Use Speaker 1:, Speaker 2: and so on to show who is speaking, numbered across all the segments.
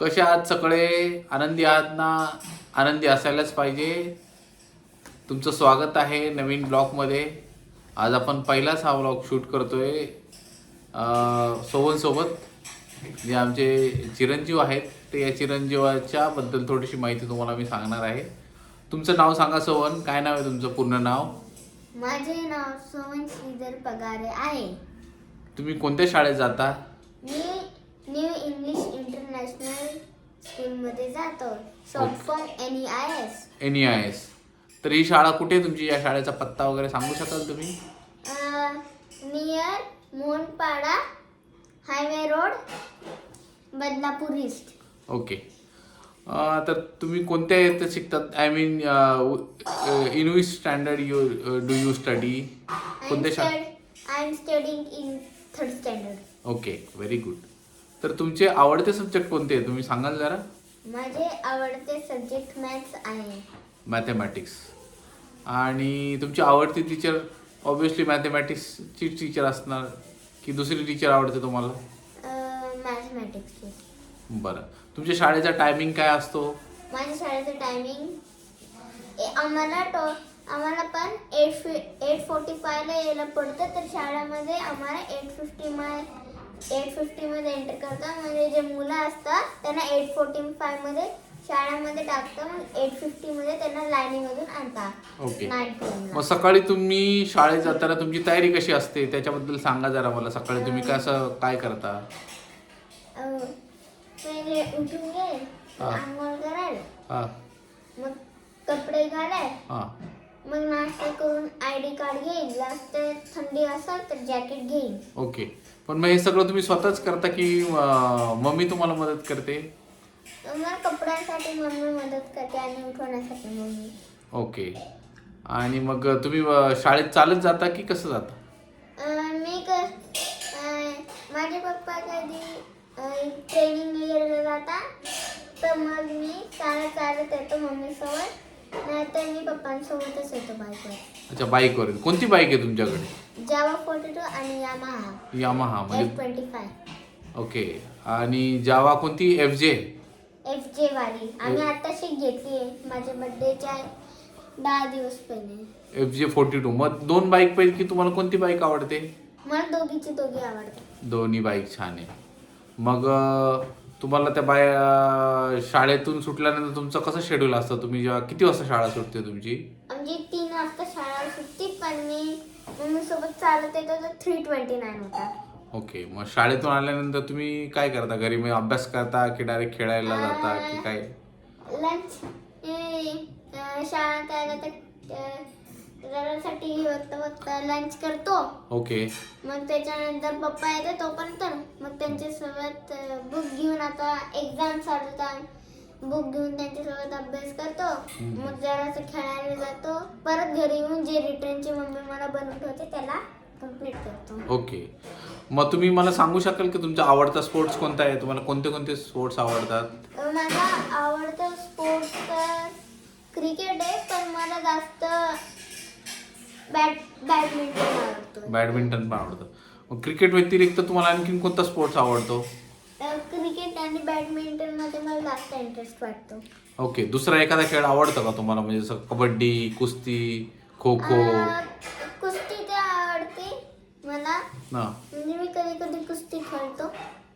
Speaker 1: कसे आहात सगळे? आनंदी आहात ना? आनंदी असायलाच पाहिजे. तुमचं स्वागत आहे नवीन ब्लॉगमध्ये. आज आपण पहिलाच हा ब्लॉग शूट करतोय सोबत. जे आमचे चिरंजीव आहेत ते या चिरंजीवाच्या बद्दल थोडीशी माहिती तुम्हाला मी सांगणार आहे. तुमचं नाव सांगा सोहन. काय नाव आहे तुमचं पूर्ण नाव?
Speaker 2: माझे नाव सोहन श्रीधर पगारे आहे.
Speaker 1: तुम्ही कोणत्या शाळेत जाता?
Speaker 2: मी न्यू इंग्लिश इंटरनॅशनल स्कूलमध्ये जातो. Short form NEIS.
Speaker 1: NEIS. तर ही शाळा कुठे आहे तुमची? या शाळेचा पत्ता वगैरे सांगू शकाल तुम्ही?
Speaker 2: Near Mohanpada highway road, Badlapur east.
Speaker 1: Okay. तर तुम्ही कोणत्या याच्यात शिकतात? I mean in which standard do you study? कोणत्या शाळेत?
Speaker 2: I am studying in 3rd standard.
Speaker 1: Okay, very good. तर तुमचे आवडते सब्जेक्ट कोणते आहे तुम्ही सांगाल जरा?
Speaker 2: माझे आवडते सब्जेक्ट मॅथ्स आहे.
Speaker 1: मॅथमॅटिक्स. आणि तुमची आवडती टीचर ऑब्विसली मॅथमॅटिक्सची टीचर असणार की दुसरी टीचर आवडते तुम्हाला?
Speaker 2: मॅथमॅटिक्सची.
Speaker 1: बरं. तुमच्या शाळेचा टायमिंग काय असतो?
Speaker 2: माझ्या शाळेचं टायमिंग आम्हाला पण 8:45 ला यायला पडतं. तर शाळेमध्ये आम्हाला 8:50 मध्ये एंटर करतात. म्हणजे जे मुलं असतात त्यांना 8:45 मध्ये शाळेमध्ये टाकतं. मग 8:50 मध्ये त्यांना लाईनीमधून आणतात.
Speaker 1: ओके.
Speaker 2: 9 PM
Speaker 1: मग सकाळी तुम्ही शाळेत जाताना तुमची तयारी कशी असते त्याच्याबद्दल सांगा जरा मला. सकाळी तुम्ही काय करता?
Speaker 2: पहिले उठून घे,
Speaker 1: हा.
Speaker 2: आंघोळ करायला,
Speaker 1: हां
Speaker 2: मग कपडे घालाय,
Speaker 1: हां
Speaker 2: मग नाश्ता करून ID कार्ड घेईन. जास्त थंडी असेल तर जॅकेट घेईन.
Speaker 1: ओके. पण मग हे सगळं तुम्ही स्वतःच करता की मम्मी तुम्हाला मदत करते?
Speaker 2: मला कपड्यांसाठी मम्मी मदत करते आणि उठवण्यासाठी मम्मी.
Speaker 1: ओके. आणि मग तुम्ही शाळेत चालत जाता की कसं जाता?
Speaker 2: माझे पप्पा कधी ट्रेनिंग वगैरे जाता तर मग मी चालत येतो मम्मीसोबत. नाहीतर मी पप्पांसोबतच येतो बाईकवर.
Speaker 1: अच्छा, बाईकवर. कोणती बाईक आहे तुमच्याकडे?
Speaker 2: जावा 42 आणि यामाहा
Speaker 1: यामाहा म्हणजे?
Speaker 2: F25.
Speaker 1: ओके. आणि जावा कोणती?
Speaker 2: FJ वाली आम्ही आताशी घेतली. माझ्या बर्थडेच्या 10 दिवस पहिले.
Speaker 1: FJ42. मग दोन बाईक पैकी तुम्हाला कोणती बाईक आवडते?
Speaker 2: मला दोघी आवडतात.
Speaker 1: दोन्ही बाईक छान आहे. मग तुम्हाला त्या शाळेतून सुटल्यानंतर तुमचं कसं शेड्यूल असतं? तुम्ही जेव्हा किती वाजता शाळा सुटते तुमची?
Speaker 2: आमची 3 वाजता शाळा सुटते. पण मी मम्मीसोबत चालत येतो तर 3:29 होता.
Speaker 1: ओके. मग शाळेतून आल्यानंतर तुम्ही काय करता? घरी मग अभ्यास करता की डायरेक्ट खेळायला जाता की काय?
Speaker 2: लंच शाळेत आलं तर जरासाठी बघता लंच करतो.
Speaker 1: ओके.
Speaker 2: मग त्याच्यानंतर पप्पा येते तोपर्यंत मग त्यांच्यासोबत बुक घेऊन, आता एक्झाम चालतात, बुक घेऊन त्यांच्यासोबत अभ्यास करतो. मग जरासं खेळायला जातो. परत घरी येऊन जे रिटर्नची मम्मी मला बनवून ठेवते त्याला कम्प्लीट करतो.
Speaker 1: ओके. मग तुम्ही मला सांगू शकाल की तुमचा आवडता स्पोर्ट्स कोणता आहे? तुम्हाला कोणते कोणते स्पोर्ट्स आवडतात?
Speaker 2: माझा आवडता स्पोर्ट्स तर क्रिकेट आहे. पण मला जास्त बॅडमिंटन आवडतो.
Speaker 1: बॅडमिंटन पण आवडतं. मग क्रिकेट व्यतिरिक्त तुम्हाला आणखीन कोणता स्पोर्ट्स आवडतो?
Speaker 2: क्रिकेट आणि बॅडमिंटन मध्ये मला जास्त इंटरेस्ट वाटतो.
Speaker 1: ओके. दुसरा एखादा खेळ आवडतो का तुम्हाला? म्हणजे जसं कबड्डी, कुस्ती, खो खो?
Speaker 2: कुस्ती ते आवडते मला.
Speaker 1: ना
Speaker 2: म्हणजे मी कधी कधी कुस्ती खेळतो.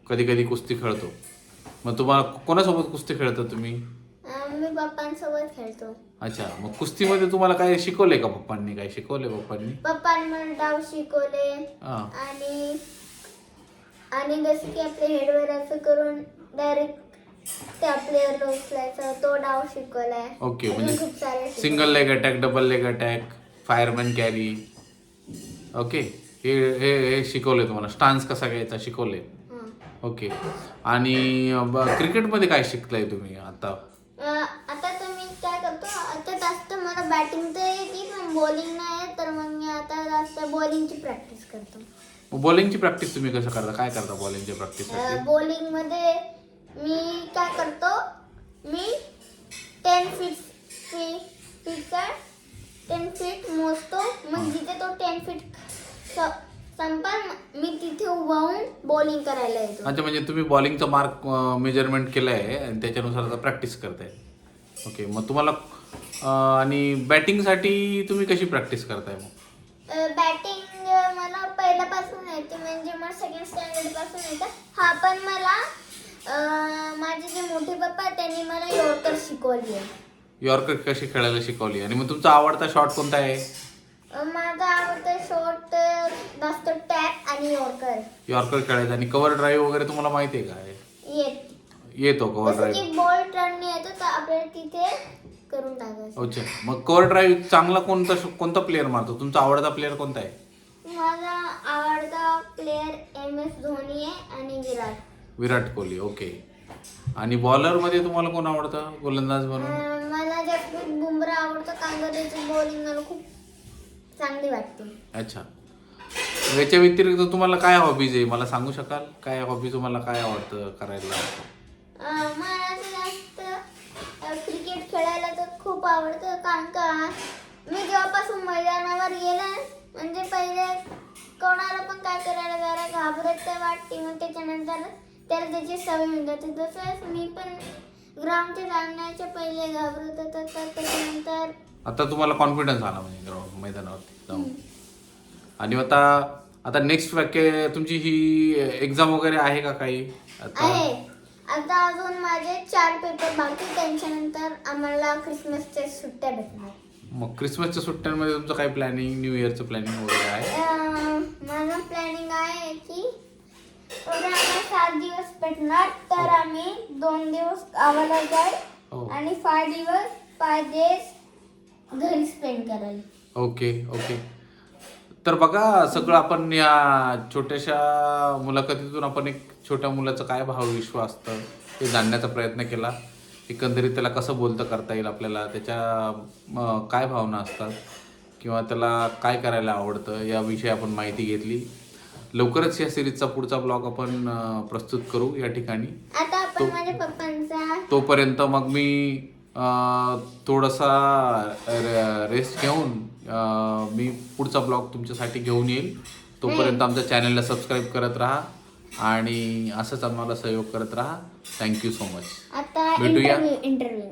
Speaker 1: कधी कधी कुस्ती खेळतो. मग तुम्हाला कोणासोबत कुस्ती खेळता तुम्ही?
Speaker 2: मी पप्पांसोबत खेळतो.
Speaker 1: अच्छा. मग कुस्तीमध्ये तुम्हाला काय शिकवलंय का पप्पांनी? काय शिकवलंय पप्पांनी?
Speaker 2: पप्पांनी मला डाव शिकवले.
Speaker 1: हां.
Speaker 2: आणि जसं की आपल्या हेडवर असं करून डायरेक्ट त्या प्लेअरला उचलायचं, तो डाव शिकवलाय.
Speaker 1: ओके.
Speaker 2: अजून
Speaker 1: म्हणजे
Speaker 2: खूप सारे
Speaker 1: single leg attack, double leg attack, fireman carry. Okay. हे हे हे शिकवलंय तुम्हाला? स्टान्स कसा घ्यायचा शिकवलंय?
Speaker 2: हां.
Speaker 1: ओके. आणि क्रिकेटमध्ये काय शिकलाय तुम्ही आता?
Speaker 2: आता तर मी काय करतो, आता जास्त मला बॅटिंग तर येते पण बॉलिंग नाही आहे. तर मग मी आता जास्त बॉलिंगची प्रॅक्टिस करतो.
Speaker 1: बॉलिंगची प्रॅक्टिस तुम्ही कसं करता? काय करता बॉलिंगच्या प्रॅक्टिससाठी?
Speaker 2: बॉलिंग मध्ये मी काय करतो, मी 10 फीट मोजतो. मग जिथे तो 10 फीट संपल मी तिथे उभा होऊन बॉलिंग करायला येतो.
Speaker 1: अच्छा, म्हणजे तुम्ही बॉलिंगचं मार्क मेजरमेंट केलं आहे आणि त्याच्यानुसार आता प्रॅक्टिस करताय. ओके, मग तुम्हाला आणि बॅटिंगसाठी तुम्ही कशी प्रॅक्टिस करताय मग?
Speaker 2: बॅटिंग मला पहिल्यापासून येते, म्हणजे मला सेकंड स्टँडर्ड पासून येतं. हा पण मला माझे जे मोठे पप्पा आहेत त्यांनी मला यॉर्कर शिकवली आहे.
Speaker 1: यॉर्कर कशी खेळायला शिकवली? आणि मग तुमचा आवडता शॉट कोणता आहे?
Speaker 2: माझा आवडता शॉट जास्त टॅप आणि यॉर्कर.
Speaker 1: यॉर्कर खेळायचा. आणि कव्हर ड्राईव्ह वगैरे तुम्हाला माहिती आहे का? येतो कव्हर
Speaker 2: जसं
Speaker 1: ड्राईव्ह.
Speaker 2: की बॉल टर्न येतो तर आपल्याला तिथे करून टाकायचं.
Speaker 1: अच्छा, मग कव्हर ड्राईव्ह चांगला कोणता प्लेअर मारतो? तुमचा आवडता प्लेअर कोणता आहे?
Speaker 2: माझा आवडता प्लेअर MS धोनी आहे आणि
Speaker 1: विराट कोहली. ओके. आणि बॉलर मध्ये तुम्हाला कोण आवडतं गोलंदाज म्हणून?
Speaker 2: मला जसप्रीत बुमराह आवडतो, कारण त्याची बॉलिंग मला खूप चांगली वाटते.
Speaker 1: अच्छा. याच्या व्यतिरिक्त तुम्हाला काय हॉबीज आहे, मला सांगू शकाल? काय हॉबी तुम्हाला काय आवडतं करायला?
Speaker 2: मला जास्त क्रिकेट खेळायला तर खूप आवडतं, कारण का मी जेव्हापासून मैदानावर गेले म्हणजे पहिले कोणाला पण काय करायला जरा घाबरत तर वाटते, मग त्याच्यानंतर त्याला त्याची सवय होऊन जाते. तसंच मी पण ग्राउंडच्या जाण्याच्या पहिले घाबरत होतं, तर त्याच्यानंतर
Speaker 1: आता तुम्हाला कॉन्फिडन्स आला म्हणजे ग्राउंड मैदानावरती जाऊन. आणि आता नेक्स्ट तुमची ही एक्झाम वगैरे आहे का काही आता?
Speaker 2: आहे. आता अजून माझे 4 पेपर बाकी, त्यांच्यानंतर आम्हाला क्रिसमसच्या सुट्ट्या भेटणार.
Speaker 1: मग क्रिसमसच्या सुट्ट्यांमध्ये तुमचं काय प्लॅनिंग, न्यू इयरचं प्लॅनिंग वगैरे आहे?
Speaker 2: माझं प्लॅनिंग आहे की आम्हाला 7 दिवस भेटणार, तर आम्ही 2 दिवस गावाला जाईल
Speaker 1: हो.
Speaker 2: आणि 5 दिवस घरी स्पेंड करायला.
Speaker 1: ओके. तर बघा, सगळं आपण या छोट्याशा मुलाखतीतून आपण एक छोट्या मुलाचं काय भावविश्व असतं ते जाणण्याचा प्रयत्न केला. एकंदरीत त्याला कसं बोलतं करता येईल आपल्याला, त्याच्या काय भावना असतात किंवा त्याला काय करायला आवडतं याविषयी आपण माहिती घेतली. लवकरच या सिरीजचा पुढचा ब्लॉग आपण प्रस्तुत करू या ठिकाणी.
Speaker 2: आता आपण माझ्या पप्पांचा
Speaker 1: तोपर्यंत मग मी थोडासा रेस्ट घेऊन मी पुढचा ब्लॉग तुमच्यासाठी घेऊन येईल. तोपर्यंत आमच्या चॅनलला सबस्क्राईब करत राहा आणि असंच आम्हाला सहयोग करत राहा. Thank you so much.
Speaker 2: आता
Speaker 1: भेटूया.
Speaker 2: इंटरव्ह्यू